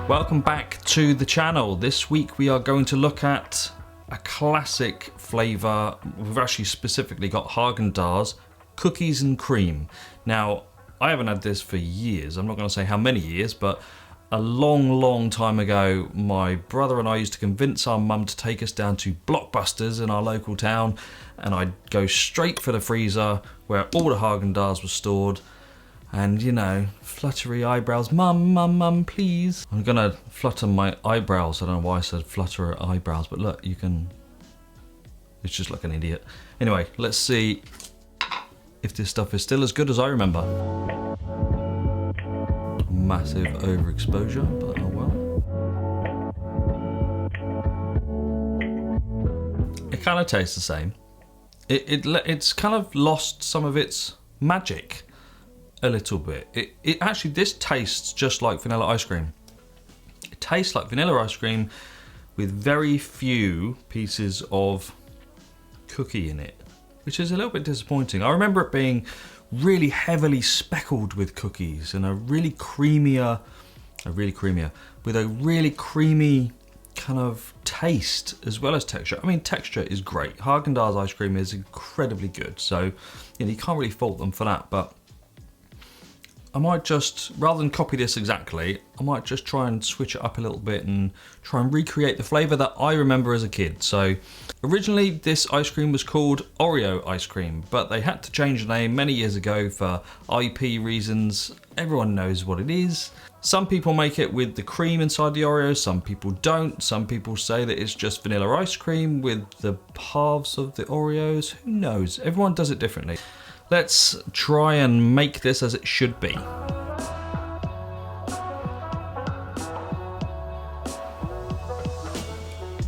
Welcome back to the channel. This week we are going to look at a classic flavour. We've actually specifically got Häagen Dazs cookies and cream. Now, I haven't had this for years. I'm not going to say how many years, but a long time ago, my brother and I used to convince our mum to take us down to Blockbusters in our local town, and I'd go straight for the freezer where all the Häagen Dazs were stored. And, you know, fluttery eyebrows. Mum, please. I'm gonna flutter my eyebrows. I don't know why I said flutter eyebrows, but look, you can... It's just like an idiot. Anyway, let's see if this stuff is still as good as I remember. Massive overexposure, but oh well. It kind of tastes the same. It's kind of lost some of its magic. A little bit. It actually, this tastes just like vanilla ice cream. It tastes like vanilla ice cream with very few pieces of cookie in it, which is a little bit disappointing. I remember it being really heavily speckled with cookies and with a really creamy kind of taste as well as texture. I mean, texture is great. Häagen Dazs ice cream is incredibly good, so you know, you can't really fault them for that, but I might just, rather than copy this exactly, I might just try and switch it up a little bit and try and recreate the flavour that I remember as a kid. So originally this ice cream was called Oreo ice cream, but they had to change the name many years ago for IP reasons. Everyone knows what it is. Some people make it with the cream inside the Oreos, some people don't. Some people say that it's just vanilla ice cream with the halves of the Oreos. Who knows? Everyone does it differently. Let's try and make this as it should be.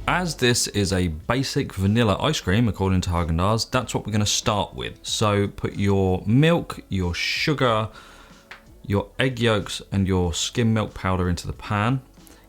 As this is a basic vanilla ice cream, according to Häagen Dazs, that's what we're going to start with. So put your milk, your sugar, your egg yolks and your skim milk powder into the pan.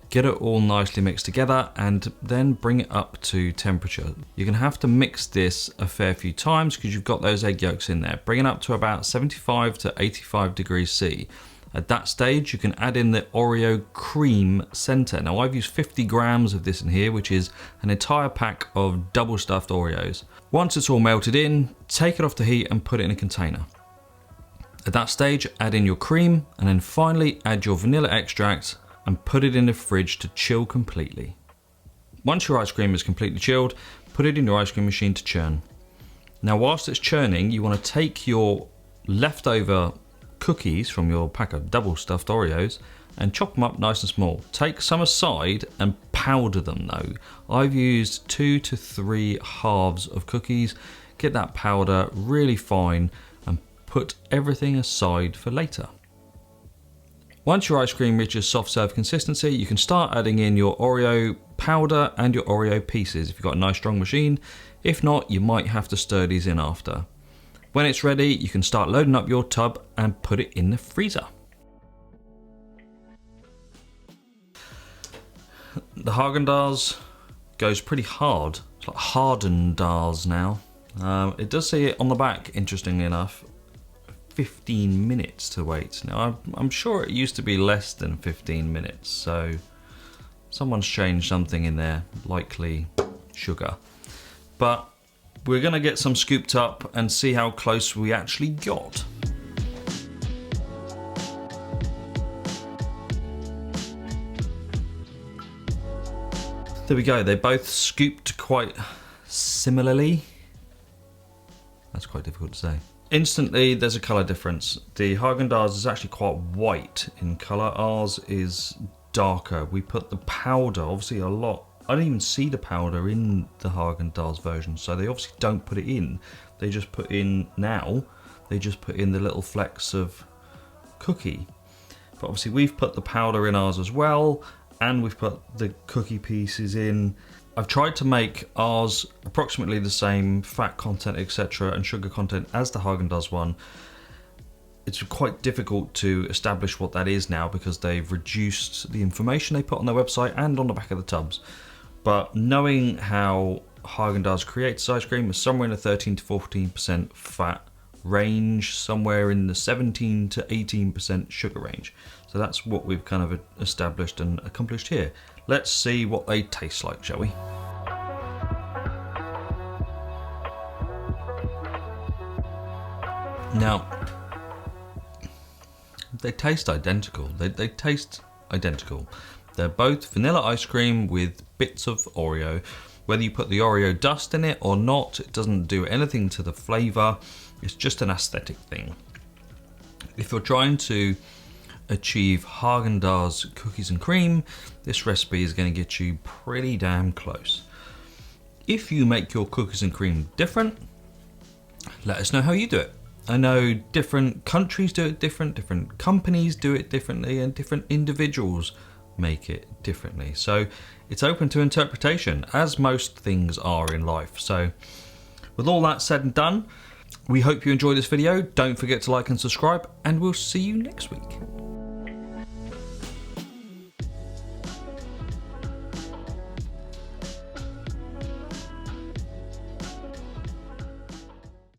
Get it all nicely mixed together and then bring it up to temperature. You're gonna have to mix this a fair few times because you've got those egg yolks in there. Bring it up to about 75 to 85 degrees C. At that stage, you can add in the Oreo cream center. Now I've used 50 grams of this in here, which is an entire pack of double stuffed Oreos. Once it's all melted in, take it off the heat and put it in a container. At that stage, add in your cream and then finally add your vanilla extract and put it in the fridge to chill completely. Once your ice cream is completely chilled, put it in your ice cream machine to churn. Now whilst it's churning, you want to take your leftover cookies from your pack of double stuffed Oreos and chop them up nice and small. Take some aside and powder them though. I've used 2 to 3 halves of cookies. Get that powder really fine and put everything aside for later. Once your ice cream reaches soft serve consistency, you can start adding in your Oreo powder and your Oreo pieces if you've got a nice strong machine. If not, you might have to stir these in after. When it's ready, you can start loading up your tub and put it in the freezer. The Häagen Dazs goes pretty hard. It's like Häagen Dazs now. It does say it on the back, interestingly enough, 15 minutes to wait. Now I'm sure it used to be less than 15 minutes, so someone's changed something in there, likely sugar. But we're gonna get some scooped up and see how close we actually got. There we go, they both scooped quite similarly. That's quite difficult to say. Instantly, there's a colour difference. The Häagen Dazs is actually quite white in colour. Ours is darker. We put the powder, obviously a lot. I didn't even see the powder in the Häagen Dazs version, so they obviously don't put it in. They just put in, now, they just put in the little flecks of cookie. But obviously we've put the powder in ours as well, and we've put the cookie pieces in. I've tried to make ours approximately the same fat content, etc., and sugar content as the Häagen Dazs one. It's quite difficult to establish what that is now because they've reduced the information they put on their website and on the back of the tubs. But knowing how Häagen Dazs creates ice cream is somewhere in the 13 to 14% fat range, somewhere in the 17 to 18% sugar range. So So that's what we've kind of established and accomplished here. Let's see what they taste like, shall we? Now, they taste identical. They taste identical. They're both vanilla ice cream with bits of Oreo. Whether you put the Oreo dust in it or not, it doesn't do anything to the flavour. It's just an aesthetic thing. If you're trying to achieve Häagen Dazs cookies and cream, this recipe is going to get you pretty damn close. If you make your cookies and cream different, let us know how you do it. I know different countries do it different companies do it differently, and different individuals make it differently. So it's open to interpretation, as most things are in life. So with all that said and done, we hope you enjoyed this video. Don't forget to like and subscribe, and we'll see you next week.